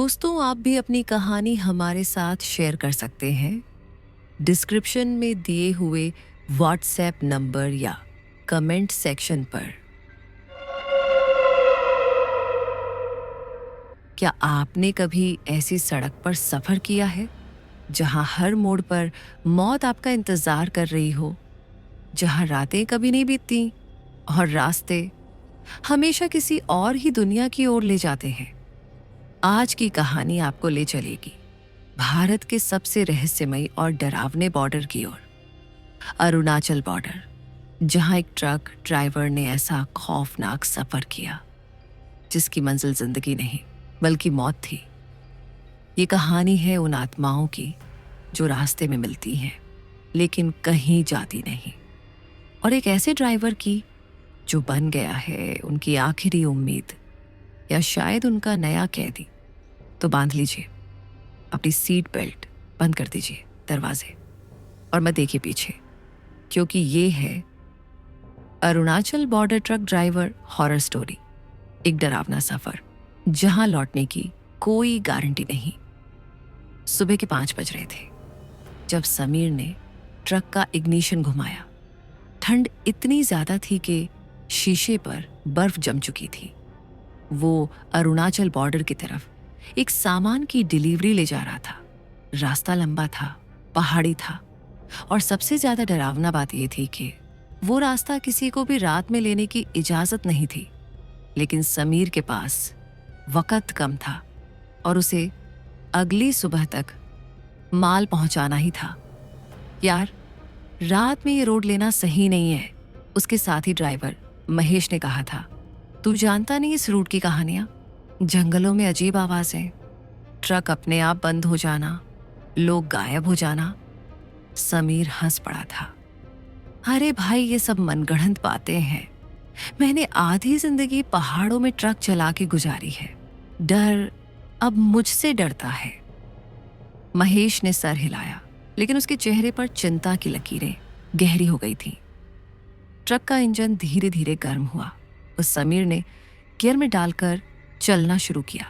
दोस्तों, आप भी अपनी कहानी हमारे साथ शेयर कर सकते हैं डिस्क्रिप्शन में दिए हुए व्हाट्सएप नंबर या कमेंट सेक्शन पर। क्या आपने कभी ऐसी सड़क पर सफ़र किया है जहां हर मोड़ पर मौत आपका इंतज़ार कर रही हो, जहां रातें कभी नहीं बीतती और रास्ते हमेशा किसी और ही दुनिया की ओर ले जाते हैं? आज की कहानी आपको ले चलेगी भारत के सबसे रहस्यमयी और डरावने बॉर्डर की ओर, अरुणाचल बॉर्डर, जहां एक ट्रक ड्राइवर ने ऐसा खौफनाक सफर किया जिसकी मंजिल जिंदगी नहीं बल्कि मौत थी। ये कहानी है उन आत्माओं की जो रास्ते में मिलती हैं लेकिन कहीं जाती नहीं, और एक ऐसे ड्राइवर की जो बन गया है उनकी आखिरी उम्मीद या शायद उनका नया कैदी। तो बांध लीजिए अपनी सीट बेल्ट, बंद कर दीजिए दरवाजे और मत देखिए पीछे, क्योंकि ये है Arunachal border truck driver horror story. एक डरावना सफर जहां लौटने की कोई गारंटी नहीं। सुबह के 5 बज रहे थे जब समीर ने ट्रक का इग्निशन घुमाया। ठंड इतनी ज्यादा थी कि शीशे पर बर्फ जम चुकी थी। वो अरुणाचल बॉर्डर की तरफ एक सामान की डिलीवरी ले जा रहा था। रास्ता लंबा था, पहाड़ी था, और सबसे ज्यादा डरावना बात यह थी कि वो रास्ता किसी को भी रात में लेने की इजाजत नहीं थी। लेकिन समीर के पास वक्त कम था और उसे अगली सुबह तक माल पहुंचाना ही था। यार, रात में ये रोड लेना सही नहीं है, उसके साथी ड्राइवर महेश ने कहा था। तू जानता नहीं इस रूट की कहानियां, जंगलों में अजीब आवाजें, ट्रक अपने आप बंद हो जाना, लोग गायब हो जाना। समीर हंस पड़ा था। अरे भाई, ये सब मनगढ़ंत बातें हैं। मैंने आधी जिंदगी पहाड़ों में ट्रक चला के गुजारी है। डर अब मुझसे डरता है। महेश ने सर हिलाया, लेकिन उसके चेहरे पर चिंता की लकीरें गहरी हो गई थीं। ट्रक का इंजन धीरे धीरे गर्म हुआ। उस समीर ने गियर में डालकर चलना शुरू किया।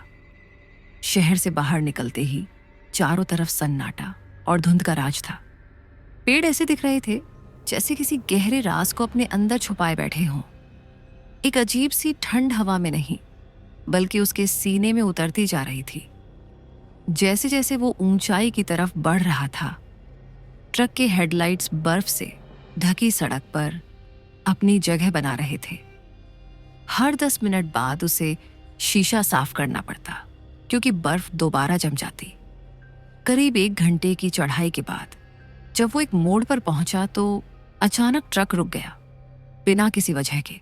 शहर से बाहर निकलते ही चारों तरफ सन्नाटा और धुंध का राज था। पेड़ ऐसे दिख रहे थे जैसे किसी गहरे राज को अपने अंदर छुपाए बैठे हों। एक अजीब सी ठंड हवा में नहीं बल्कि उसके सीने में उतरती जा रही थी। जैसे जैसे वो ऊंचाई की तरफ बढ़ रहा था, ट्रक के हेडलाइट्स बर्फ से ढकी सड़क पर अपनी जगह बना रहे थे। हर 10 मिनट बाद उसे शीशा साफ करना पड़ता क्योंकि बर्फ दोबारा जम जाती। करीब 1 घंटे की चढ़ाई के बाद जब वो एक मोड़ पर पहुंचा तो अचानक ट्रक रुक गया, बिना किसी वजह के।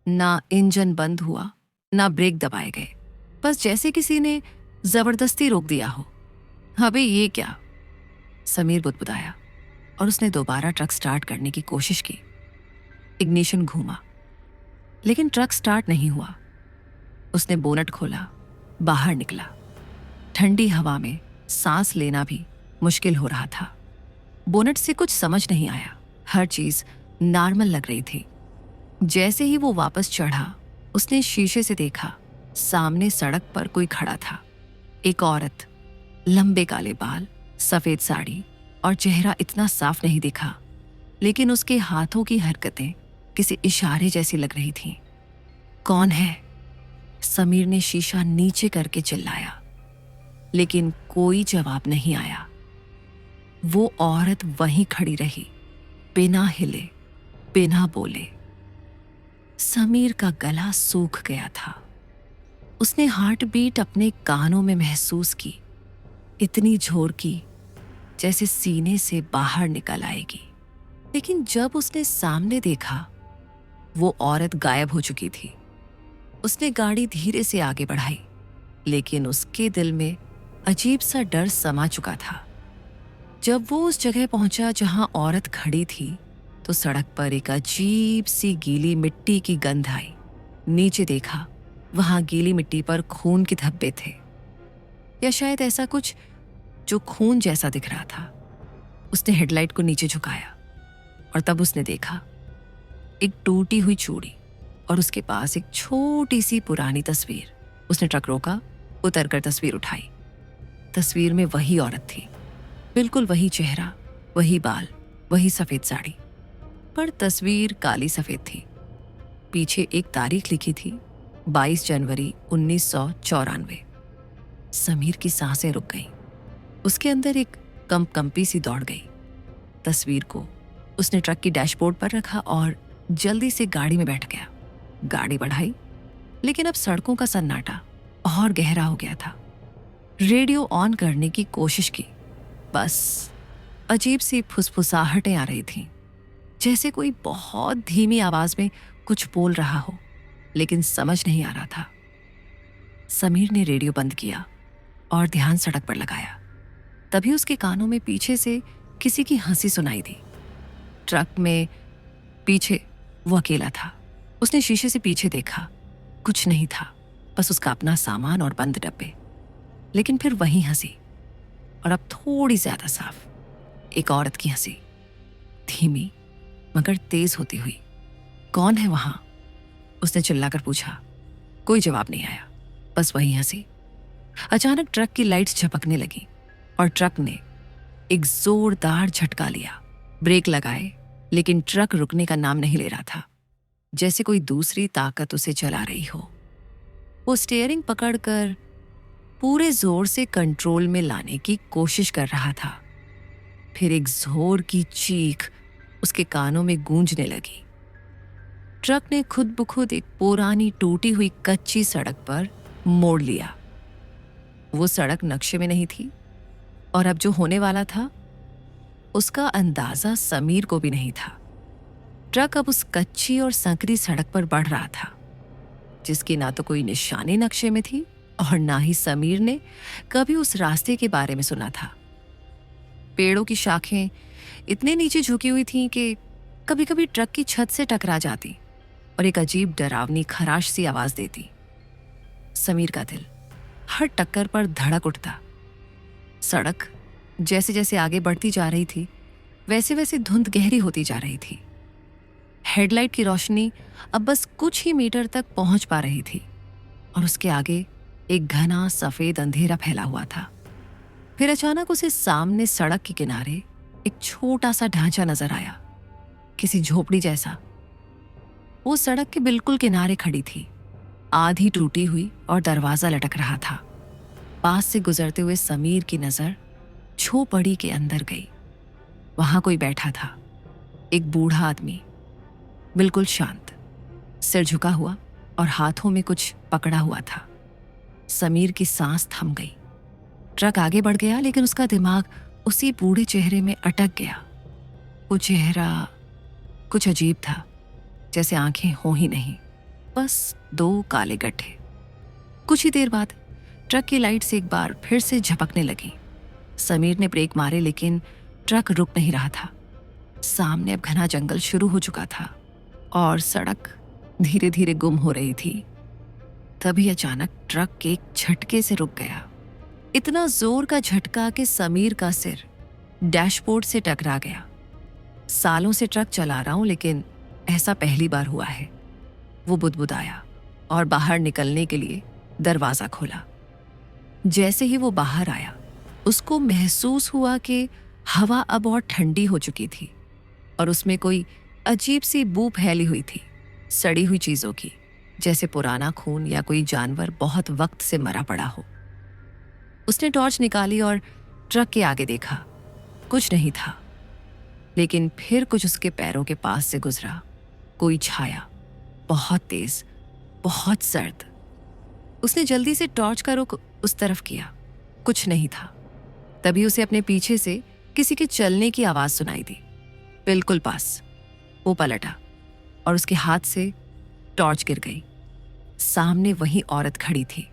ना इंजन बंद हुआ, ना ब्रेक दबाए गए, बस जैसे किसी ने जबरदस्ती रोक दिया हो। अबे ये क्या? समीर बुदबुदाया और उसने दोबारा ट्रक स्टार्ट करने की कोशिश की। इग्निशन घूमा लेकिन ट्रक स्टार्ट नहीं हुआ। उसने बोनट खोला, बाहर निकला। ठंडी हवा में सांस लेना भी मुश्किल हो रहा था। बोनट से कुछ समझ नहीं आया, हर चीज नॉर्मल लग रही थी। जैसे ही वो वापस चढ़ा, उसने शीशे से देखा सामने सड़क पर कोई खड़ा था। एक औरत, लंबे काले बाल, सफेद साड़ी और चेहरा इतना साफ नहीं दिखा, लेकिन उसके हाथों की हरकतें किसी इशारे जैसी लग रही थीं। कौन है? समीर ने शीशा नीचे करके चिल्लाया, लेकिन कोई जवाब नहीं आया। वो औरत वहीं खड़ी रही, बिना हिले, बिना बोले। समीर का गला सूख गया था। उसने हार्ट बीट अपने कानों में महसूस की, इतनी जोर की जैसे सीने से बाहर निकल आएगी। लेकिन जब उसने सामने देखा, वो औरत गायब हो चुकी थी। उसने गाड़ी धीरे से आगे बढ़ाई, लेकिन उसके दिल में अजीब सा डर समा चुका था। जब वो उस जगह पहुंचा जहां औरत खड़ी थी, तो सड़क पर एक अजीब सी गीली मिट्टी की गंध आई। नीचे देखा, वहां गीली मिट्टी पर खून के धब्बे थे, या शायद ऐसा कुछ जो खून जैसा दिख रहा था। उसने हेडलाइट को नीचे झुकाया और तब उसने देखा एक टूटी हुई चूड़ी और उसके पास एक छोटी सी पुरानी तस्वीर। उसने ट्रक रोका उतरकर तस्वीर उठाई। तस्वीर में वही औरत थी, बिल्कुल वही चेहरा, वही बाल, वही सफेद साड़ी, पर तस्वीर काली सफेद थी। पीछे एक तारीख लिखी थी, 22 जनवरी 1994। समीर की सांसें रुक गईं। उसके अंदर एक कंपी सी दौड़ गई। तस्वीर को उसने ट्रक की डैशबोर्ड पर रखा और जल्दी से गाड़ी में बैठ गया। गाड़ी बढ़ाई, लेकिन अब सड़कों का सन्नाटा और गहरा हो गया था। रेडियो ऑन करने की कोशिश की, बस अजीब सी फुसफुसाहटें आ रही थीं, जैसे कोई बहुत धीमी आवाज में कुछ बोल रहा हो, लेकिन समझ नहीं आ रहा था। समीर ने रेडियो बंद किया और ध्यान सड़क पर लगाया। तभी उसके कानों में पीछे से किसी की हंसी सुनाई दी। ट्रक में पीछे वो अकेला था। उसने शीशे से पीछे देखा, कुछ नहीं था, बस उसका अपना सामान और बंद डब्बे। लेकिन फिर वही हंसी, और अब थोड़ी ज्यादा साफ, एक औरत की हंसी, धीमी मगर तेज होती हुई। कौन है वहां? उसने चिल्लाकर पूछा। कोई जवाब नहीं आया, बस वही हंसी। अचानक ट्रक की लाइट्स झपकने लगी और ट्रक ने एक जोरदार झटका लिया। ब्रेक लगाए, लेकिन ट्रक रुकने का नाम नहीं ले रहा था, जैसे कोई दूसरी ताकत उसे चला रही हो। वो स्टीयरिंग पकड़कर पूरे जोर से कंट्रोल में लाने की कोशिश कर रहा था। फिर एक जोर की चीख उसके कानों में गूंजने लगी। ट्रक ने खुद ब खुद एक पुरानी टूटी हुई कच्ची सड़क पर मोड़ लिया। वो सड़क नक्शे में नहीं थी, और अब जो होने वाला था उसका अंदाजा समीर को भी नहीं था। ट्रक अब उस कच्ची और संकरी सड़क पर बढ़ रहा था, जिसकी ना तो कोई निशानी नक्शे में थी और ना ही समीर ने कभी उस रास्ते के बारे में सुना था। पेड़ों की शाखें इतने नीचे झुकी हुई थीं कि कभी कभी ट्रक की छत से टकरा जाती और एक अजीब डरावनी खराश सी आवाज देती। समीर का दिल हर टक्कर पर धड़क उठता। सड़क जैसे जैसे आगे बढ़ती जा रही थी, वैसे वैसे धुंध गहरी होती जा रही थी। हेडलाइट की रोशनी अब बस कुछ ही मीटर तक पहुंच पा रही थी, और उसके आगे एक घना सफेद अंधेरा फैला हुआ था। फिर अचानक उसे सामने सड़क के किनारे एक छोटा सा ढांचा नजर आया, किसी झोपड़ी जैसा। वो सड़क के बिल्कुल किनारे खड़ी थी, आधी टूटी हुई, और दरवाजा लटक रहा था। पास से गुजरते हुए समीर की नजर झोपड़ी के अंदर गई। वहां कोई बैठा था, एक बूढ़ा आदमी, बिल्कुल शांत, सिर झुका हुआ और हाथों में कुछ पकड़ा हुआ था। समीर की सांस थम गई। ट्रक आगे बढ़ गया, लेकिन उसका दिमाग उसी बूढ़े चेहरे में अटक गया। वो चेहरा कुछ अजीब था, जैसे आंखें हो ही नहीं, बस दो काले गड्ढे। कुछ ही देर बाद ट्रक की लाइट से एक बार फिर से झपकने लगी। समीर ने ब्रेक मारे, लेकिन ट्रक रुक नहीं रहा था। सामने अब घना जंगल शुरू हो चुका था और सड़क धीरे धीरे गुम हो रही थी। तभी अचानक ट्रक एक झटके से रुक गया। इतना जोर का झटका कि समीर का सिर डैशबोर्ड से टकरा गया। सालों से ट्रक चला रहा हूं, लेकिन ऐसा पहली बार हुआ है। वो बुदबुदाया और बाहर निकलने के लिए दरवाजा खोला। जैसे ही वो बाहर आया, उसको महसूस हुआ कि हवा अब और ठंडी हो चुकी थी और उसमें कोई अजीब सी बू फैली हुई थी, सड़ी हुई चीजों की, जैसे पुराना खून या कोई जानवर बहुत वक्त से मरा पड़ा हो। उसने टॉर्च निकाली और ट्रक के आगे देखा। कुछ नहीं था, लेकिन फिर कुछ उसके पैरों के पास से गुजरा, कोई छाया, बहुत तेज, बहुत सर्द। उसने जल्दी से टॉर्च का रुख उस तरफ किया। कुछ नहीं था। तभी उसे अपने पीछे से किसी के चलने की आवाज सुनाई दी, बिल्कुल पास। वो पलटा और उसके हाथ से टॉर्च गिर गई। सामने वही औरत खड़ी थी,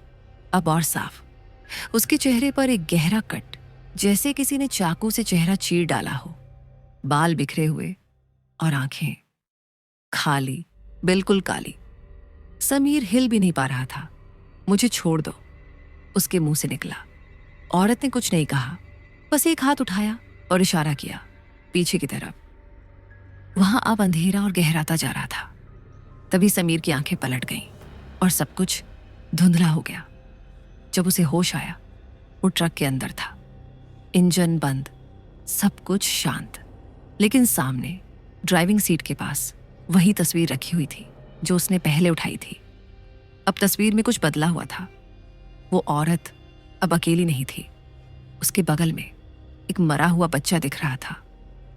अब और साफ। उसके चेहरे पर एक गहरा कट, जैसे किसी ने चाकू से चेहरा चीर डाला हो। बाल बिखरे हुए और आंखें खाली, बिल्कुल काली। समीर हिल भी नहीं पा रहा था। मुझे छोड़ दो, उसके मुंह से निकला। औरत ने कुछ नहीं कहा, बस एक हाथ उठाया और इशारा किया पीछे की तरफ। वहां अब अंधेरा और गहराता जा रहा था। तभी समीर की आंखें पलट गईं और सब कुछ धुंधला हो गया। जब उसे होश आया, वो ट्रक के अंदर था। इंजन बंद, सब कुछ शांत, लेकिन सामने ड्राइविंग सीट के पास वही तस्वीर रखी हुई थी जो उसने पहले उठाई थी। अब तस्वीर में कुछ बदला हुआ था। वो औरत अब अकेली नहीं थी। उसके बगल में एक मरा हुआ बच्चा दिख रहा था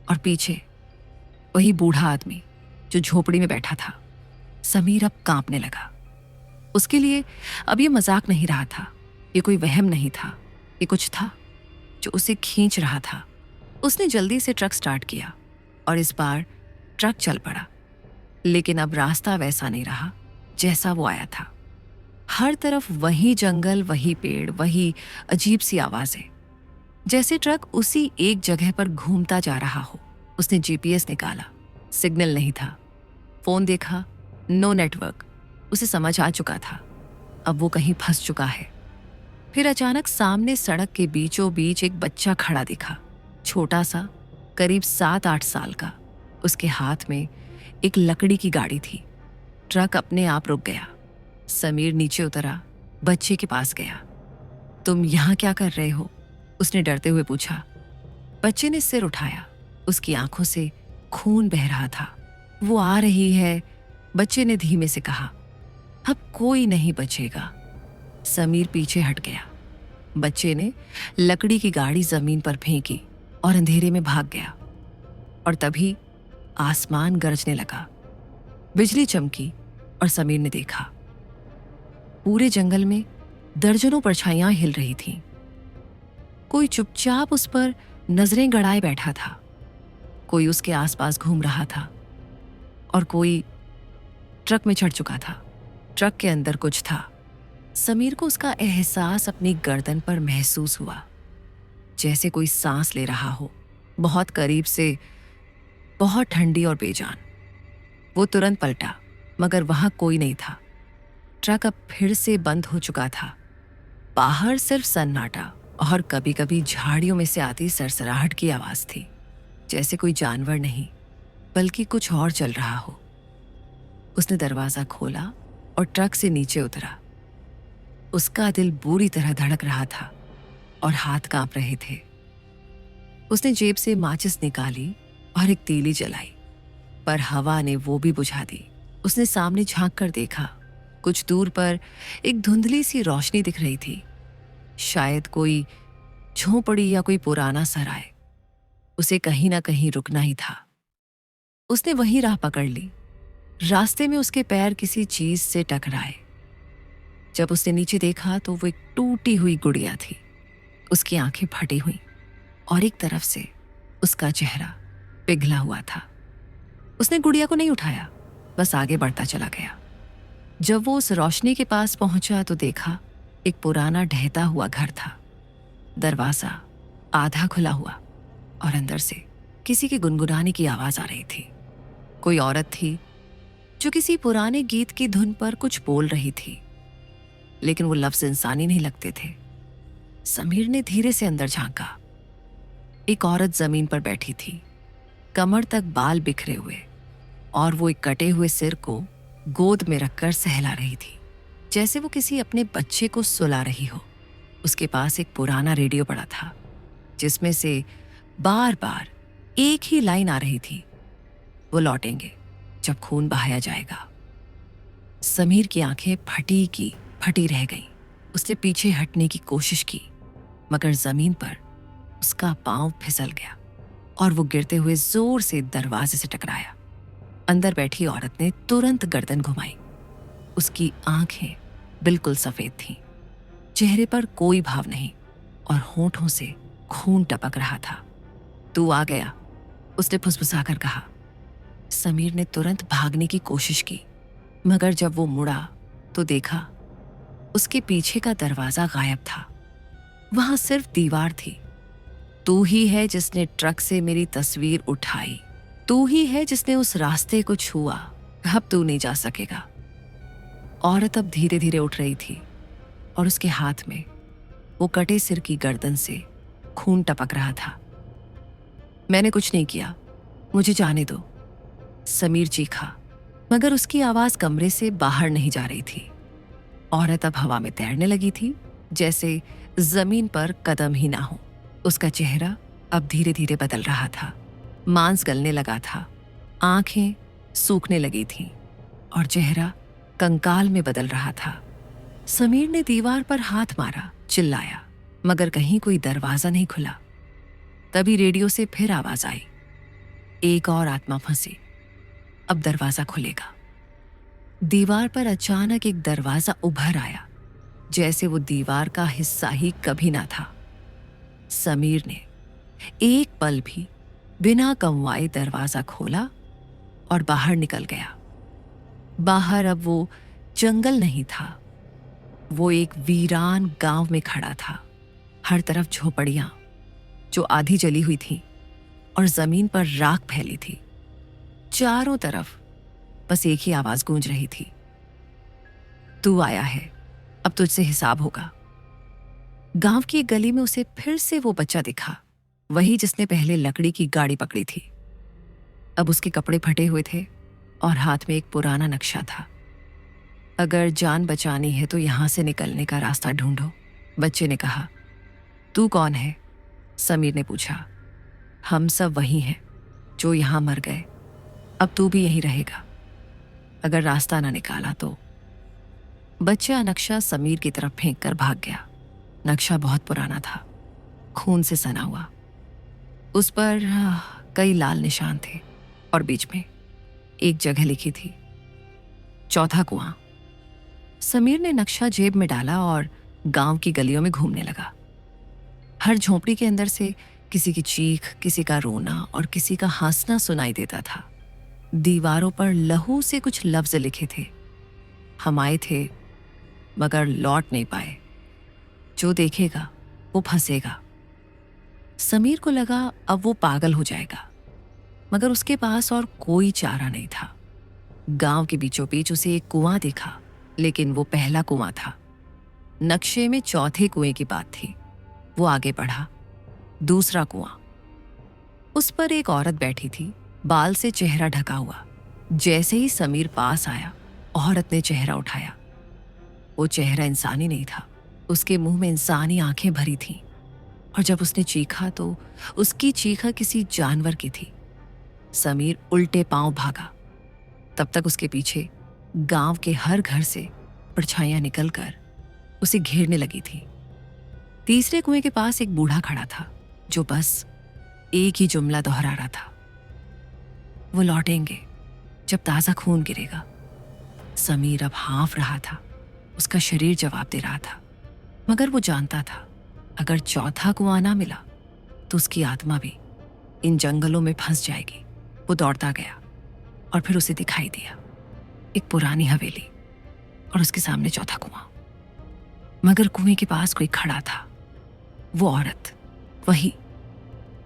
और पीछे वही बूढ़ा आदमी जो झोपड़ी में बैठा था। समीर अब कांपने लगा। उसके लिए अब ये मजाक नहीं रहा था, ये कोई वहम नहीं था, ये कुछ था जो उसे खींच रहा था। उसने जल्दी से ट्रक स्टार्ट किया और इस बार ट्रक चल पड़ा, लेकिन अब रास्ता वैसा नहीं रहा जैसा वो आया था। हर तरफ वही जंगल, वही पेड़, वही अजीब सी आवाजें, जैसे ट्रक उसी एक जगह पर घूमता जा रहा हो। उसने जीपीएस निकाला, सिग्नल नहीं था। फोन देखा, नो नेटवर्क। उसे समझ आ चुका था अब वो कहीं फंस चुका है। फिर अचानक सामने सड़क के बीचों बीच एक बच्चा खड़ा दिखा, छोटा सा, करीब 7-8 साल का। उसके हाथ में एक लकड़ी की गाड़ी थी। ट्रक अपने आप रुक गया। समीर नीचे उतरा, बच्चे के पास गया। तुम यहाँ क्या कर रहे हो? उसने डरते हुए पूछा। बच्चे ने सिर उठाया। उसकी आंखों से खून बह रहा था। वो आ रही है, बच्चे ने धीमे से कहा। अब कोई नहीं बचेगा। समीर पीछे हट गया। बच्चे ने लकड़ी की गाड़ी जमीन पर फेंकी और अंधेरे में भाग गया। और तभी आसमान गरजने लगा, बिजली चमकी और समीर ने देखा पूरे जंगल में दर्जनों परछाइयां हिल रही थीं। कोई चुपचाप उस पर नजरें गड़ाए बैठा था, कोई उसके आसपास घूम रहा था और कोई ट्रक में चढ़ चुका था। ट्रक के अंदर कुछ था। समीर को उसका एहसास अपनी गर्दन पर महसूस हुआ, जैसे कोई सांस ले रहा हो, बहुत करीब से, बहुत ठंडी और बेजान। वो तुरंत पलटा, मगर वहां कोई नहीं था। ट्रक अब फिर से बंद हो चुका था। बाहर सिर्फ सन्नाटा और कभी कभी झाड़ियों में से आती सरसराहट की आवाज थी, जैसे कोई जानवर नहीं बल्कि कुछ और चल रहा हो। उसने दरवाजा खोला और ट्रक से नीचे उतरा। उसका दिल बुरी तरह धड़क रहा था और हाथ कांप रहे थे। उसने जेब से माचिस निकाली और एक तीली जलाई, पर हवा ने वो भी बुझा दी। उसने सामने झांक कर देखा। कुछ दूर पर एक धुंधली सी रोशनी दिख रही थी, शायद कोई झोंपड़ी या कोई पुराना सराय। उसे कहीं ना कहीं रुकना ही था। उसने वही राह पकड़ ली। रास्ते में उसके पैर किसी चीज से टकराए। जब उसने नीचे देखा तो वो एक टूटी हुई गुड़िया थी। उसकी आंखें फटी हुई और एक तरफ से उसका चेहरा पिघला हुआ था। उसने गुड़िया को नहीं उठाया, बस आगे बढ़ता चला गया। जब वो उस रोशनी के पास पहुंचा तो देखा एक पुराना ढहता हुआ घर था। दरवाजा आधा खुला हुआ और अंदर से किसी के गुनगुनाने की आवाज आ रही थी। कोई औरत थी जो किसी पुराने गीत की धुन पर कुछ बोल रही थी, लेकिन वो लफ्ज इंसानी नहीं लगते थे। समीर ने धीरे से अंदर झांका। एक औरत जमीन पर बैठी थी, कमर तक बाल बिखरे हुए, और वो एक कटे हुए सिर को गोद में रखकर सहला रही थी, जैसे वो किसी अपने बच्चे को सुला रही हो। उसके पास एक पुराना रेडियो पड़ा था, जिसमें से बार बार एक ही लाइन आ रही थी, वो लौटेंगे जब खून बहाया जाएगा। समीर की आंखें फटी रह गईं। उसने पीछे हटने की कोशिश की, मगर जमीन पर उसका पांव फिसल गया और वो गिरते हुए जोर से दरवाजे से टकराया। अंदर बैठी औरत ने तुरंत गर्दन घुमाई। उसकी आंखें बिल्कुल सफेद थीं, चेहरे पर कोई भाव नहीं और होंठों से खून टपक रहा था। तू आ गया, उसने फुसफुसाकर कहा। समीर ने तुरंत भागने की कोशिश की, मगर जब वो मुड़ा तो देखा उसके पीछे का दरवाजा गायब था। वहां सिर्फ दीवार थी। तू ही है जिसने ट्रक से मेरी तस्वीर उठाई, तू ही है जिसने उस रास्ते को छुआ, अब तू नहीं जा सकेगा। औरत अब धीरे धीरे उठ रही थी और उसके हाथ में वो कटे सिर की गर्दन से खून टपक रहा था। मैंने कुछ नहीं किया, मुझे जाने दो, समीर चीखा, मगर उसकी आवाज कमरे से बाहर नहीं जा रही थी। औरत अब हवा में तैरने लगी थी जैसे जमीन पर कदम ही ना हो। उसका चेहरा अब धीरे धीरे बदल रहा था। मांस गलने लगा था, आंखें सूखने लगी थीं और चेहरा कंकाल में बदल रहा था। समीर ने दीवार पर हाथ मारा, चिल्लाया, मगर कहीं कोई दरवाजा नहीं खुला। तभी रेडियो से फिर आवाज आई, एक और आत्मा फंसी, अब दरवाजा खुलेगा। दीवार पर अचानक एक दरवाजा उभर आया, जैसे वो दीवार का हिस्सा ही कभी ना था। समीर ने एक पल भी बिना कमवाए दरवाजा खोला और बाहर निकल गया। बाहर अब वो जंगल नहीं था, वो एक वीरान गांव में खड़ा था। हर तरफ झोपड़ियां जो आधी जली हुई थी और जमीन पर राख फैली थी। चारों तरफ बस एक ही आवाज गूंज रही थी, तू आया है, अब तुझसे हिसाब होगा। गांव की एक गली में उसे फिर से वो बच्चा दिखा, वही जिसने पहले लकड़ी की गाड़ी पकड़ी थी। अब उसके कपड़े फटे हुए थे और हाथ में एक पुराना नक्शा था। अगर जान बचानी है तो यहां से निकलने का रास्ता ढूंढो, बच्चे ने कहा। तू कौन है? समीर ने पूछा। हम सब वही हैं जो यहां मर गए, अब तू भी यहीं रहेगा अगर रास्ता ना निकाला तो। बच्चा नक्शा समीर की तरफ फेंक कर भाग गया। नक्शा बहुत पुराना था, खून से सना हुआ। उस पर कई लाल निशान थे और बीच में एक जगह लिखी थी, चौथा कुआं। समीर ने नक्शा जेब में डाला और गांव की गलियों में घूमने लगा। हर झोंपड़ी के अंदर से किसी की चीख, किसी का रोना और किसी का हंसना सुनाई देता था। दीवारों पर लहू से कुछ लफ्ज लिखे थे, हम आए थे मगर लौट नहीं पाए, जो देखेगा वो फंसेगा। समीर को लगा अब वो पागल हो जाएगा, मगर उसके पास और कोई चारा नहीं था। गांव के बीचों बीच उसे एक कुआं दिखा, लेकिन वो पहला कुआं था। नक्शे में चौथे कुएं की बात थी। वो आगे बढ़ा, दूसरा कुआं। उस पर एक औरत बैठी थी, बाल से चेहरा ढका हुआ। जैसे ही समीर पास आया, औरत ने चेहरा उठाया। वो चेहरा इंसानी नहीं था, उसके मुंह में इंसानी आंखें भरी थीं, और जब उसने चीखा तो उसकी चीखा किसी जानवर की थी। समीर उल्टे पांव भागा। तब तक उसके पीछे गांव के हर घर से परछाइयां निकलकर उसे घेरने लगी थी। तीसरे कुएं के पास एक बूढ़ा खड़ा था, जो बस एक ही जुमला दोहरा रहा था, वो लौटेंगे जब ताजा खून गिरेगा। समीर अब हाँफ रहा था, उसका शरीर जवाब दे रहा था, मगर वो जानता था अगर चौथा कुआं ना मिला तो उसकी आत्मा भी इन जंगलों में फंस जाएगी। वो दौड़ता गया और फिर उसे दिखाई दिया एक पुरानी हवेली और उसके सामने चौथा कुआं। मगर कुएं के पास कोई खड़ा था, वो औरत, वही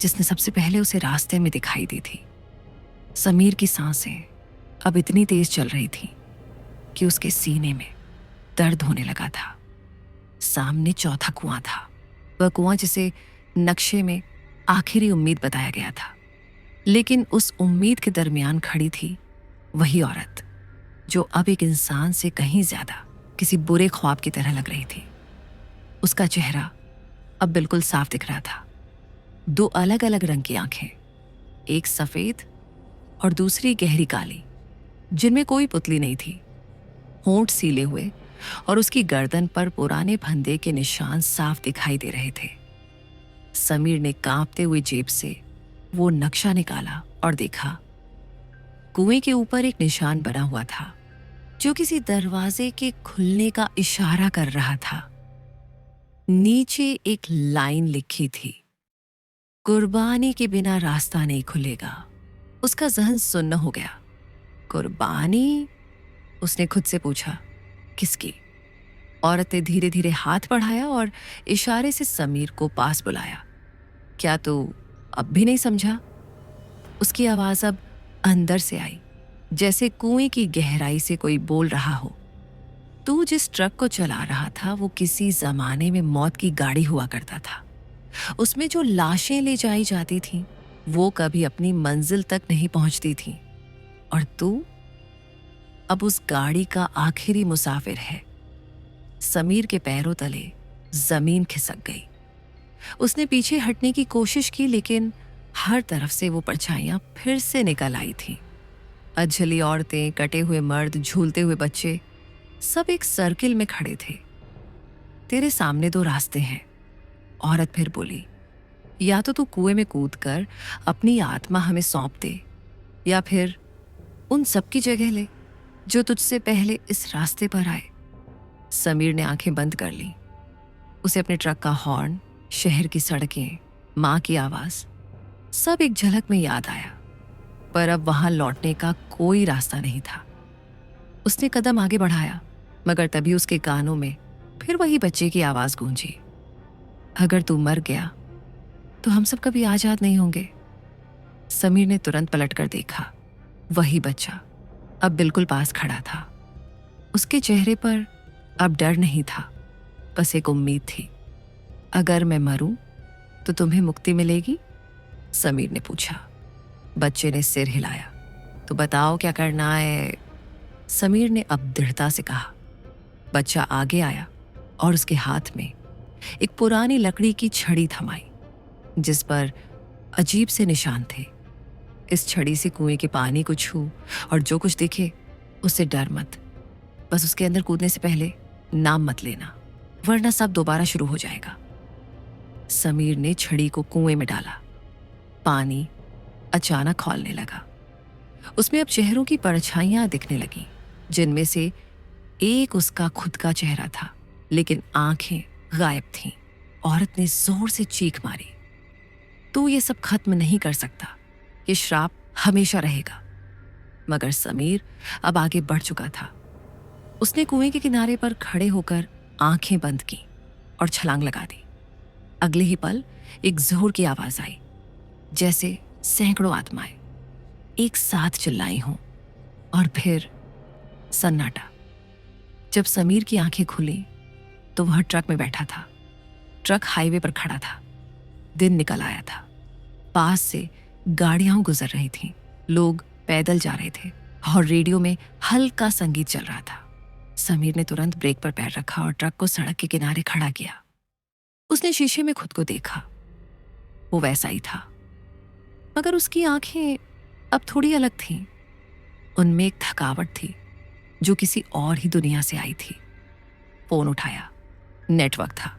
जिसने सबसे पहले उसे रास्ते में दिखाई दी थी। समीर की सांसें अब इतनी तेज चल रही थी कि उसके सीने में दर्द होने लगा था। सामने चौथा कुआं था, वह कुआं जिसे नक्शे में आखिरी उम्मीद बताया गया था। लेकिन उस उम्मीद के दरमियान खड़ी थी वही औरत, जो अब एक इंसान से कहीं ज्यादा किसी बुरे ख्वाब की तरह लग रही थी। उसका चेहरा अब बिल्कुल साफ दिख रहा था। दो अलग अलग रंग की आंखें, एक सफेद और दूसरी गहरी काली, जिनमें कोई पुतली नहीं थी। होंठ सीले हुए और उसकी गर्दन पर पुराने फंदे के निशान साफ दिखाई दे रहे थे। समीर ने कांपते हुए जेब से वो नक्शा निकाला और देखा, कुएं के ऊपर एक निशान बना हुआ था जो किसी दरवाजे के खुलने का इशारा कर रहा था। नीचे एक लाइन लिखी थी, कुर्बानी के बिना रास्ता नहीं खुलेगा। उसका जहन सुन्न हो गया। कुर्बानी? उसने खुद से पूछा, किसकी? औरत ने धीरे धीरे हाथ बढ़ाया और इशारे से समीर को पास बुलाया। क्या तू अब भी नहीं समझा? उसकी आवाज अब अंदर से आई, जैसे कुएं की गहराई से कोई बोल रहा हो। तू जिस ट्रक को चला रहा था वो किसी जमाने में मौत की गाड़ी हुआ करता था। उसमें जो लाशें ले जाई जाती थीं, वो कभी अपनी मंजिल तक नहीं पहुंचती थीं। और तू अब उस गाड़ी का आखिरी मुसाफिर है। समीर के पैरों तले जमीन खिसक गई। उसने पीछे हटने की कोशिश की, लेकिन हर तरफ से वो परछाइयां फिर से निकल आई थीं। अजली औरतें, कटे हुए मर्द, झूलते हुए बच्चे, सब एक सर्किल में खड़े थे। तेरे सामने 2 रास्ते हैं, औरत फिर बोली। या तो तू कुएं में कूद कर अपनी आत्मा हमें सौंप दे, या फिर उन सब की जगह ले जो तुझसे पहले इस रास्ते पर आए। समीर ने आंखें बंद कर ली। उसे अपने ट्रक का हॉर्न, शहर की सड़कें, माँ की आवाज, सब एक झलक में याद आया। पर अब वहां लौटने का कोई रास्ता नहीं था। उसने कदम आगे बढ़ाया, मगर तभी उसके कानों में फिर वही बच्चे की आवाज गूंजी। अगर तू मर गया तो हम सब कभी आजाद नहीं होंगे। समीर ने तुरंत पलटकर देखा। वही बच्चा अब बिल्कुल पास खड़ा था। उसके चेहरे पर अब डर नहीं था, बस एक उम्मीद थी। अगर मैं मरूं तो तुम्हें मुक्ति मिलेगी? समीर ने पूछा। बच्चे ने सिर हिलाया। तो बताओ क्या करना है? समीर ने अब दृढ़ता से कहा। बच्चा आगे आया और उसके हाथ में एक पुरानी लकड़ी की छड़ी थमाई, जिस पर अजीब से निशान थे। इस छड़ी से कुएं के पानी को छू और जो कुछ दिखे उससे डर मत। बस उसके अंदर कूदने से पहले नाम मत लेना, वरना सब दोबारा शुरू हो जाएगा। समीर ने छड़ी को कुएं में डाला। पानी अचानक खौलने लगा। उसमें अब चेहरों की परछाइयां दिखने लगीं, जिनमें से एक उसका खुद का चेहरा था, लेकिन आंखें गायब थीं। औरत ने जोर से चीख मारी। तू ये सब खत्म नहीं कर सकता, ये श्राप हमेशा रहेगा। मगर समीर अब आगे बढ़ चुका था। उसने कुएं के किनारे पर खड़े होकर आंखें बंद की और छलांग लगा दी। अगले ही पल एक जोर की आवाज आई, जैसे सैकड़ों आत्माएं एक साथ चिल्लाई हों, और फिर सन्नाटा। जब समीर की आंखें खुली तो वह ट्रक में बैठा था। ट्रक हाईवे पर खड़ा था। दिन निकल आया था। पास से गाड़ियां गुजर रही थीं, लोग पैदल जा रहे थे और रेडियो में हल्का संगीत चल रहा था। समीर ने तुरंत ब्रेक पर पैर रखा और ट्रक को सड़क के किनारे खड़ा किया। उसने शीशे में खुद को देखा। वो वैसा ही था, मगर उसकी आंखें अब थोड़ी अलग थीं। उनमें एक थकावट थी जो किसी और ही दुनिया से आई थी। फोन उठाया, नेटवर्क था।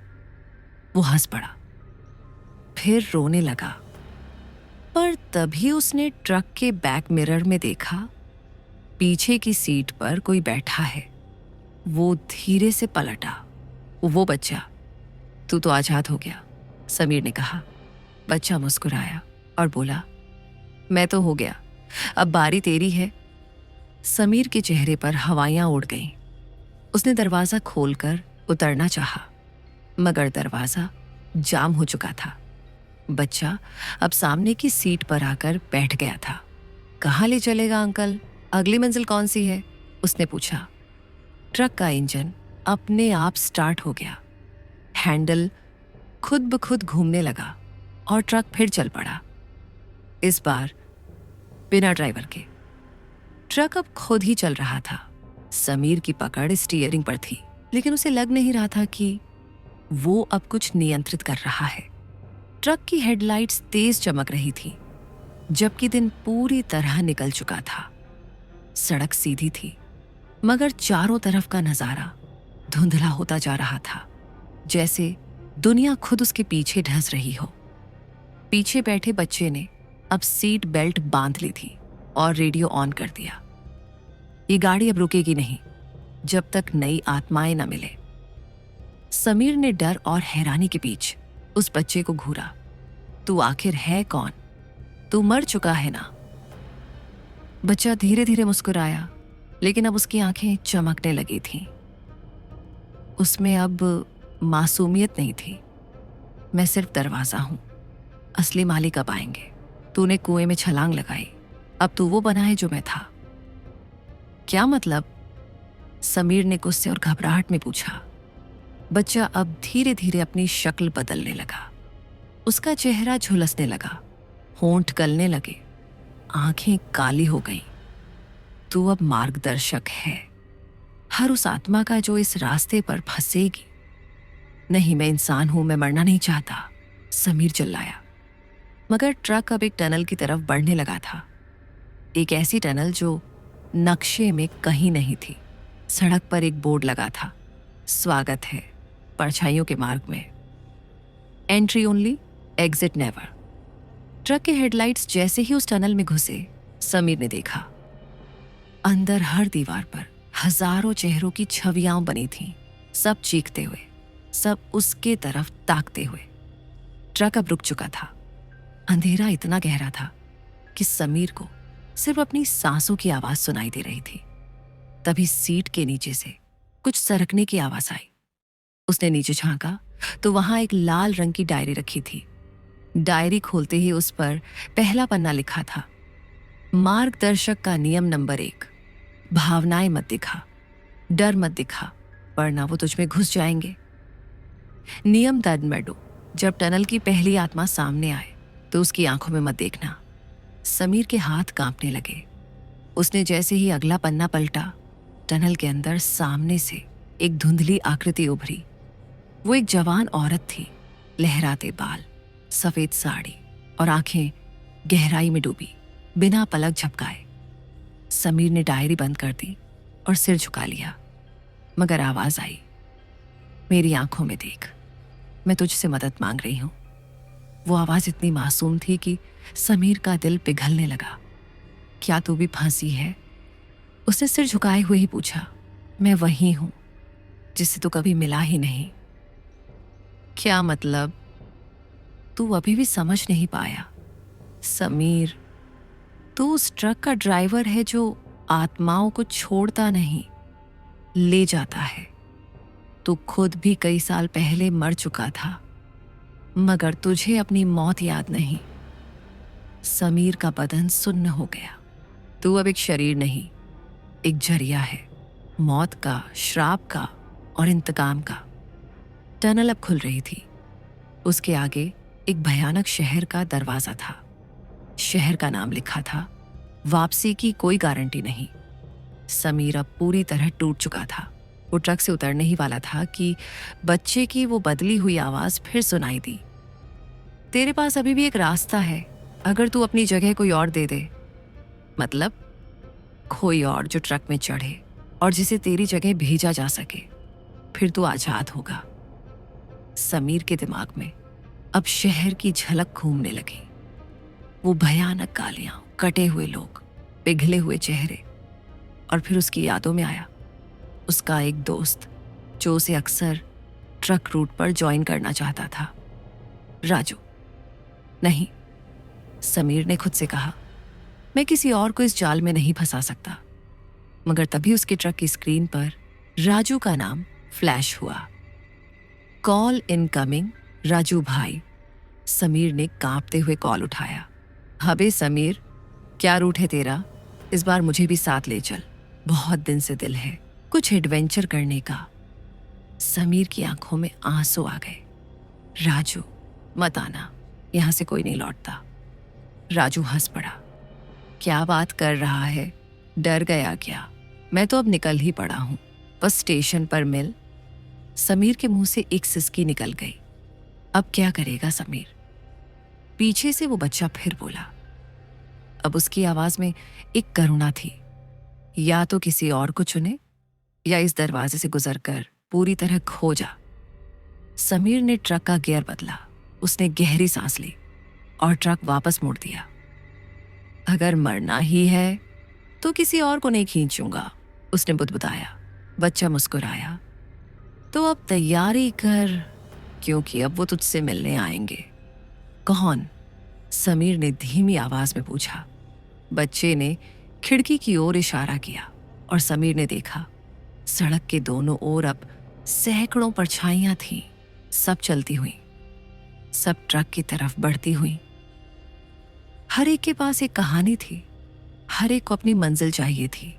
वो हंस पड़ा, फिर रोने लगा। पर तभी उसने ट्रक के बैक मिरर में देखा, पीछे की सीट पर कोई बैठा है। वो धीरे से पलटा। वो बच्चा। तू तो आजाद हो गया, समीर ने कहा। बच्चा मुस्कुराया और बोला, मैं तो हो गया, अब बारी तेरी है। समीर के चेहरे पर हवाइयां उड़ गईं। उसने दरवाजा खोलकर उतरना चाहा, मगर दरवाजा जाम हो चुका था। बच्चा अब सामने की सीट पर आकर बैठ गया था। कहाँ ले चलेगा अंकल? अगली मंजिल कौन सी है? उसने पूछा। ट्रक का इंजन अपने आप स्टार्ट हो गया। हैंडल खुद ब खुद घूमने लगा और ट्रक फिर चल पड़ा, इस बार बिना ड्राइवर के। ट्रक अब खुद ही चल रहा था। समीर की पकड़ स्टीयरिंग पर थी, लेकिन उसे लग नहीं रहा था कि वो अब कुछ नियंत्रित कर रहा है। ट्रक की हेडलाइट्स तेज चमक रही थी, जबकि दिन पूरी तरह निकल चुका था। सड़क सीधी थी, मगर चारों तरफ का नजारा धुंधला होता जा रहा था, जैसे दुनिया खुद उसके पीछे ढस रही हो। पीछे बैठे बच्चे ने अब सीट बेल्ट बांध ली थी और रेडियो ऑन कर दिया। ये गाड़ी अब रुकेगी नहीं जब तक नई आत्माएं न मिले। समीर ने डर और हैरानी के बीच उस बच्चे को घूरा। तू आखिर है कौन? तू मर चुका है ना? बच्चा धीरे धीरे मुस्कुराया, लेकिन अब उसकी आंखें चमकने लगी थीं। उसमें अब मासूमियत नहीं थी। मैं सिर्फ दरवाजा हूं, असली मालिक अब आएंगे। तूने कुएं में छलांग लगाई, अब तू वो बना है जो मैं था। क्या मतलब? समीर ने गुस्से और घबराहट में पूछा। बच्चा अब धीरे धीरे अपनी शक्ल बदलने लगा। उसका चेहरा झुलसने लगा, होंठ गलने लगे, आंखें काली हो गईं। तू अब मार्गदर्शक है, हर उस आत्मा का जो इस रास्ते पर फंसेगी। नहीं, मैं इंसान हूं, मैं मरना नहीं चाहता, समीर चिल्लाया। मगर ट्रक अब एक टनल की तरफ बढ़ने लगा था। एक ऐसी टनल जो नक्शे में कहीं नहीं थी। सड़क पर एक बोर्ड लगा था, स्वागत है परछाइयों के मार्ग में, entry only, exit never. Truck के हेडलाइट्स जैसे ही उस टनल में घुसे, समीर ने देखा अंदर हर दीवार पर हजारों चेहरों की छवियां बनी थीं, सब चीखते हुए, सब उसके तरफ ताकते हुए। ट्रक अब रुक चुका था। अंधेरा इतना गहरा था कि समीर को सिर्फ अपनी सांसों की आवाज सुनाई दे रही थी। तभी सीट के नीचे से कुछ सरकने की आवाज आई। उसने नीचे झांका तो वहां एक लाल रंग की डायरी रखी थी। डायरी खोलते ही उस पर पहला पन्ना लिखा था, मार्गदर्शक का नियम नंबर 1, भावनाएं मत दिखा, डर मत दिखा, वरना वो तुझ में घुस जाएंगे। नियम दर्द में डो, जब टनल की पहली आत्मा सामने आए तो उसकी आंखों में मत देखना। समीर के हाथ कांपने लगे। उसने जैसे ही अगला पन्ना पलटा, टनल के अंदर सामने से एक धुंधली आकृति उभरी। वो एक जवान औरत थी, लहराते बाल, सफेद साड़ी और आंखें गहराई में डूबी, बिना पलक झपकाए। समीर ने डायरी बंद कर दी और सिर झुका लिया। मगर आवाज आई, मेरी आंखों में देख, मैं तुझसे मदद मांग रही हूं। वो आवाज इतनी मासूम थी कि समीर का दिल पिघलने लगा। क्या तू भी फांसी है? उसने सिर झुकाए हुए ही पूछा। मैं वही हूं जिससे तू कभी मिला ही नहीं। क्या मतलब? तू अभी भी समझ नहीं पाया? समीर, तू उस ट्रक का ड्राइवर है जो आत्माओं को छोड़ता नहीं, ले जाता है। तू खुद भी कई साल पहले मर चुका था, मगर तुझे अपनी मौत याद नहीं। समीर का बदन सुन्न हो गया। तू अब एक शरीर नहीं, एक जरिया है, मौत का, श्राप का और इंतकाम का। टनल अब खुल रही थी। उसके आगे एक भयानक शहर का दरवाजा था। शहर का नाम लिखा था, वापसी की कोई गारंटी नहीं। समीर अब पूरी तरह टूट चुका था। वो ट्रक से उतरने ही वाला था कि बच्चे की वो बदली हुई आवाज फिर सुनाई दी। तेरे पास अभी भी एक रास्ता है, अगर तू अपनी जगह कोई और दे दे। मतलब? कोई और जो ट्रक में चढ़े और जिसे तेरी जगह भेजा जा सके, फिर तू आजाद होगा। समीर के दिमाग में अब शहर की झलक घूमने लगी। वो भयानक गालियां, कटे हुए लोग, पिघले हुए चेहरे। और फिर उसकी यादों में आया उसका एक दोस्त जो उसे अक्सर ट्रक रूट पर ज्वाइन करना चाहता था, राजू। नहीं, समीर ने खुद से कहा, मैं किसी और को इस जाल में नहीं फंसा सकता। मगर तभी उसके ट्रक की स्क्रीन पर राजू का नाम फ्लैश हुआ। कॉल इनकमिंग, राजू भाई। समीर ने कांपते हुए कॉल उठाया। अबे समीर, क्या रूट है तेरा? इस बार मुझे भी साथ ले चल, बहुत दिन से दिल है कुछ एडवेंचर करने का। समीर की आंखों में आंसू आ गए। राजू, मत आना, यहां से कोई नहीं लौटता। राजू हंस पड़ा। क्या बात कर रहा है? डर गया क्या? मैं तो अब निकल ही पड़ा हूं, बस स्टेशन पर मिल। समीर के मुंह से एक सिसकी निकल गई। अब क्या करेगा समीर? पीछे से वो बच्चा फिर बोला। अब उसकी आवाज में एक करुणा थी। या तो किसी और को चुने या इस दरवाजे से गुजरकर पूरी तरह खो जा। समीर ने ट्रक का गियर बदला। उसने गहरी सांस ली और ट्रक वापस मोड़ दिया। अगर मरना ही है तो किसी और को नहीं खींचूंगा, उसने बुदबुदाया। बच्चा मुस्कुराया। तो अब तैयारी कर, क्योंकि अब वो तुझसे मिलने आएंगे। कौन? समीर ने धीमी आवाज में पूछा। बच्चे ने खिड़की की ओर इशारा किया और समीर ने देखा सड़क के दोनों ओर अब सैकड़ों परछाइयां थीं, सब चलती हुई, सब ट्रक की तरफ बढ़ती हुई। हर एक के पास एक कहानी थी, हर एक को अपनी मंजिल चाहिए थी।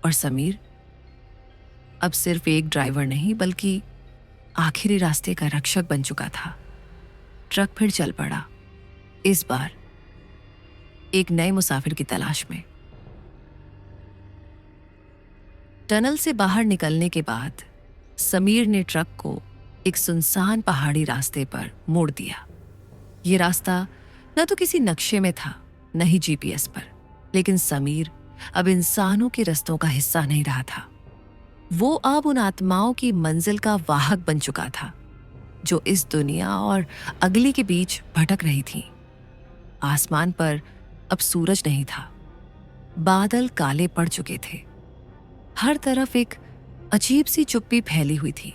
और समीर अब सिर्फ एक ड्राइवर नहीं बल्कि आखिरी रास्ते का रक्षक बन चुका था। ट्रक फिर चल पड़ा, इस बार एक नए मुसाफिर की तलाश में। टनल से बाहर निकलने के बाद समीर ने ट्रक को एक सुनसान पहाड़ी रास्ते पर मोड़ दिया। ये रास्ता न तो किसी नक्शे में था, न ही जीपीएस पर, लेकिन समीर अब इंसानों के रास्तों का हिस्सा नहीं रहा था। वो अब उन आत्माओं की मंजिल का वाहक बन चुका था, जो इस दुनिया और अगली के बीच भटक रही थी। आसमान पर अब सूरज नहीं था, बादल काले पड़ चुके थे। हर तरफ एक अजीब सी चुप्पी फैली हुई थी,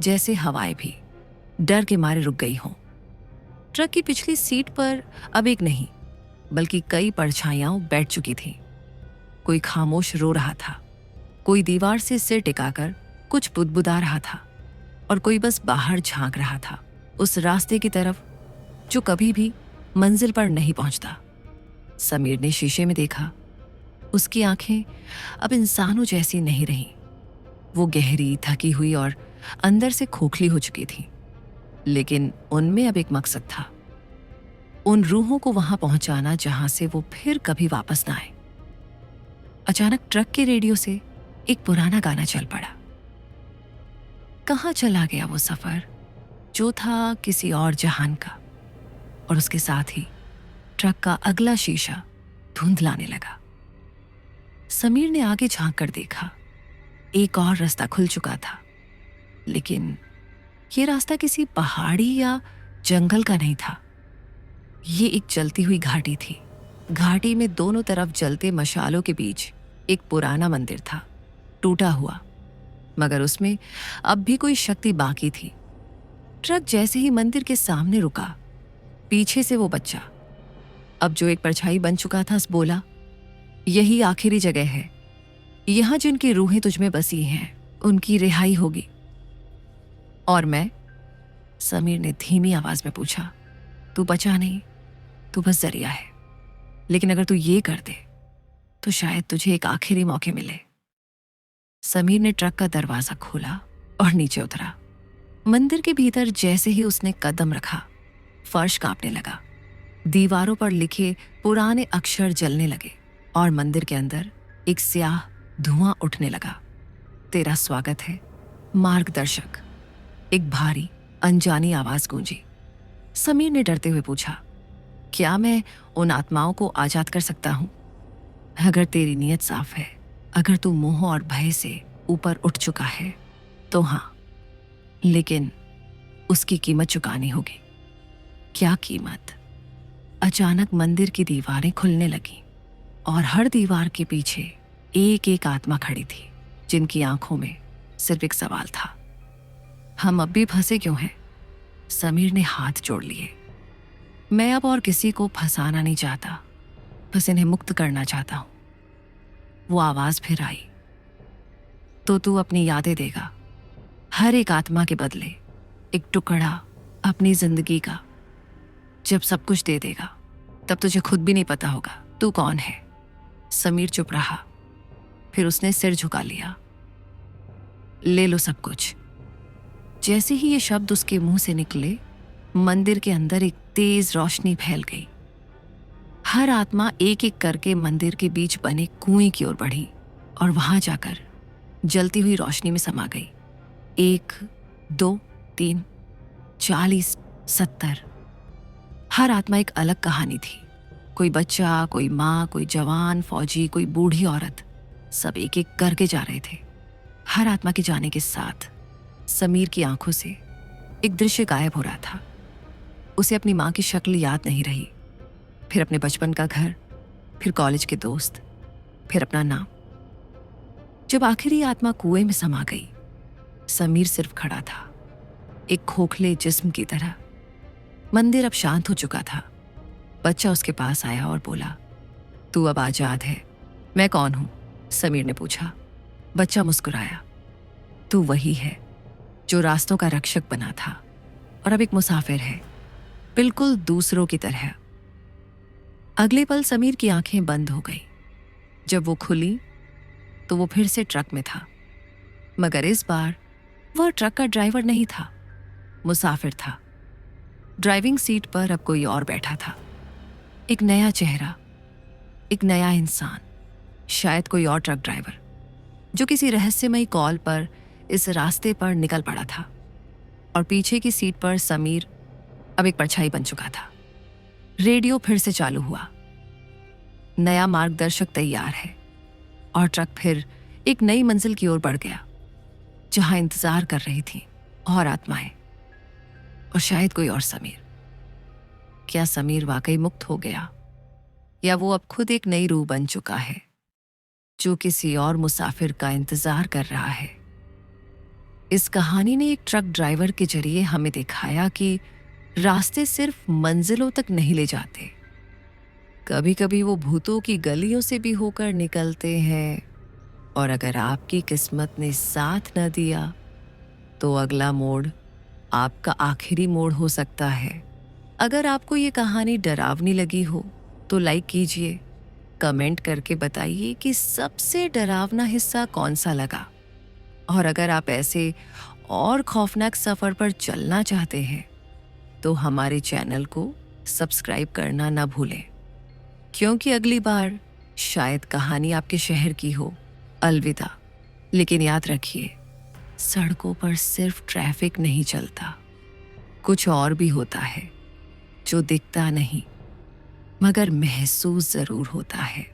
जैसे हवाएं भी डर के मारे रुक गई हों। ट्रक की पिछली सीट पर अब एक नहीं, बल्कि कई परछाइयां बैठ चुकी थीं। कोई खामोश रो रहा था, कोई दीवार से सिर टिकाकर कुछ बुदबुदा रहा था, और कोई बस बाहर झांक रहा था, उस रास्ते की तरफ जो कभी भी मंजिल पर नहीं पहुंचता। समीर ने शीशे में देखा। उसकी आंखें अब इंसानों जैसी नहीं रहीं। वो गहरी, थकी हुई और अंदर से खोखली हो चुकी थी, लेकिन उनमें अब एक मकसद था, उन रूहों को वहां पहुंचाना जहां से वो फिर कभी वापस ना आए। अचानक ट्रक के रेडियो से एक पुराना गाना चल पड़ा। कहाँ चला गया वो सफर जो था किसी और जहान का, और उसके साथ ही ट्रक का अगला शीशा धुंधलाने लगा। समीर ने आगे झांक कर देखा। एक और रास्ता खुल चुका था, लेकिन ये रास्ता किसी पहाड़ी या जंगल का नहीं था। ये एक जलती हुई घाटी थी। घाटी में दोनों तरफ जलते मशालों के बीच एक पुराना मंदिर था, टूटा हुआ, मगर उसमें अब भी कोई शक्ति बाकी थी। ट्रक जैसे ही मंदिर के सामने रुका, पीछे से वो बच्चा, अब जो एक परछाई बन चुका था, बोला, यही आखिरी जगह है। यहां जिनकी रूहें तुझमें बसी हैं, उनकी रिहाई होगी। और मैं? समीर ने धीमी आवाज में पूछा। तू बचा नहीं, तू बस जरिया है। लेकिन अगर तू ये कर दे तो शायद तुझे एक आखिरी मौके मिले। समीर ने ट्रक का दरवाजा खोला और नीचे उतरा। मंदिर के भीतर जैसे ही उसने कदम रखा, फर्श कांपने लगा। दीवारों पर लिखे पुराने अक्षर जलने लगे और मंदिर के अंदर एक स्याह धुआं उठने लगा। तेरा स्वागत है, मार्गदर्शक। एक भारी अनजानी आवाज गूंजी। समीर ने डरते हुए पूछा, क्या मैं उन आत्माओं को आजाद कर सकता हूं? अगर तेरी नीयत साफ है, अगर तू मोह और भय से ऊपर उठ चुका है, तो हां, लेकिन उसकी कीमत चुकानी होगी। क्या कीमत? अचानक मंदिर की दीवारें खुलने लगीं और हर दीवार के पीछे एक एक आत्मा खड़ी थी, जिनकी आंखों में सिर्फ एक सवाल था, हम अब भी फंसे क्यों हैं? समीर ने हाथ जोड़ लिए। मैं अब और किसी को फंसाना नहीं चाहता, बस इन्हें मुक्त करना चाहता हूं। वो आवाज फिर आई, तो तू अपनी यादें देगा, हर एक आत्मा के बदले एक टुकड़ा अपनी जिंदगी का। जब सब कुछ दे देगा, तब तुझे खुद भी नहीं पता होगा तू कौन है। समीर चुप रहा, फिर उसने सिर झुका लिया। ले लो सब कुछ। जैसे ही ये शब्द उसके मुंह से निकले, मंदिर के अंदर एक तेज रोशनी फैल गई। हर आत्मा एक एक करके मंदिर के बीच बने कुएं की ओर बढ़ी और वहां जाकर जलती हुई रोशनी में समा गई। 1, 2, 3, 40, 70। हर आत्मा एक अलग कहानी थी। कोई बच्चा, कोई माँ, कोई जवान, फौजी, कोई बूढ़ी औरत, सब एक एक करके जा रहे थे। हर आत्मा के जाने के साथ समीर की आंखों से एक दृश्य गायब हो रहा था। उसे अपनी माँ की शक्ल याद नहीं रही, फिर अपने बचपन का घर, फिर कॉलेज के दोस्त, फिर अपना नाम। जब आखिरी आत्मा कुएं में समा गई, समीर सिर्फ खड़ा था, एक खोखले जिस्म की तरह। मंदिर अब शांत हो चुका था। बच्चा उसके पास आया और बोला, तू अब आजाद है। मैं कौन हूं? समीर ने पूछा। बच्चा मुस्कुराया। तू वही है जो रास्तों का रक्षक बना था और अब एक मुसाफिर है, बिल्कुल दूसरों की तरह। अगले पल समीर की आंखें बंद हो गई। जब वो खुली तो वो फिर से ट्रक में था, मगर इस बार वह ट्रक का ड्राइवर नहीं था, मुसाफिर था। ड्राइविंग सीट पर अब कोई और बैठा था, एक नया चेहरा, एक नया इंसान, शायद कोई और ट्रक ड्राइवर जो किसी रहस्यमयी कॉल पर इस रास्ते पर निकल पड़ा था। और पीछे की सीट पर समीर अब एक परछाई बन चुका था। रेडियो फिर से चालू हुआ। नया मार्गदर्शक तैयार है और ट्रक फिर एक नई मंजिल की ओर बढ़ गया, जहां इंतजार कर रही थी और आत्माएं, और शायद कोई और समीर। क्या समीर वाकई मुक्त हो गया, या वो अब खुद एक नई रूह बन चुका है जो किसी और मुसाफिर का इंतजार कर रहा है? इस कहानी ने एक ट्रक ड्राइवर के जरिए हमें दिखाया कि रास्ते सिर्फ मंजिलों तक नहीं ले जाते, कभी कभी वो भूतों की गलियों से भी होकर निकलते हैं। और अगर आपकी किस्मत ने साथ न दिया तो अगला मोड़ आपका आखिरी मोड़ हो सकता है। अगर आपको ये कहानी डरावनी लगी हो तो लाइक कीजिए, कमेंट करके बताइए कि सबसे डरावना हिस्सा कौन सा लगा। और अगर आप ऐसे और खौफनाक सफ़र पर चलना चाहते हैं तो हमारे चैनल को सब्सक्राइब करना ना भूलें, क्योंकि अगली बार शायद कहानी आपके शहर की हो। अलविदा। लेकिन याद रखिए, सड़कों पर सिर्फ ट्रैफिक नहीं चलता, कुछ और भी होता है जो दिखता नहीं मगर महसूस जरूर होता है।